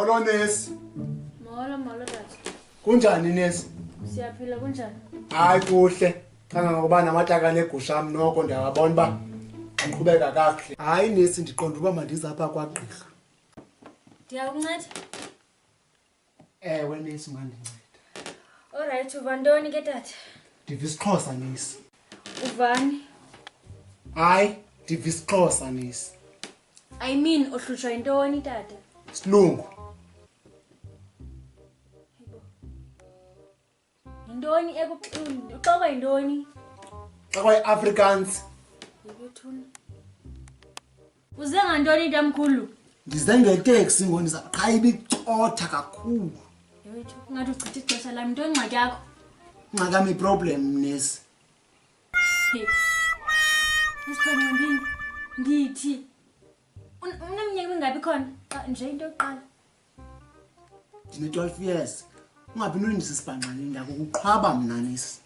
Molo nesi. Molo tata. Kunjani nesi? Siyaphila kunjani? Hayi kuhle. Changa ngoba namatakane egusha ami noko ndiyabona ba ngiqhubeka kakuhle. Hayi nesi ndiqonda uba mandize apha kwagqirha. Ndiyakunceda? Ewe nesi mandinceda. Alright, uva ntoni ke tata? Ndiva isiXhosa nesi. Uvani? Hayi, ndiva isiXhosa nesi. I mean, uhlutshwa yintoni tata? Silungu. Yintoni uxoka yintoni? Xa kwayi-Afrikaans. Yibethuna. Uze ngantoni tamkhulu? Ndize ngeteksi ngoku ndiza qha ibicotha kakhulu. Yewethu, ungathi uchitha ixesha lam. Yintoni ingxaki yakho? Ingxakami iproblem nesi. Isikhona ndithi. Uneminyaka mingaphi khona? Nje into yokuqala. Ndine-12 years. Ungaphinde undise isibhanqane ndakukuqhwaba mna nesi.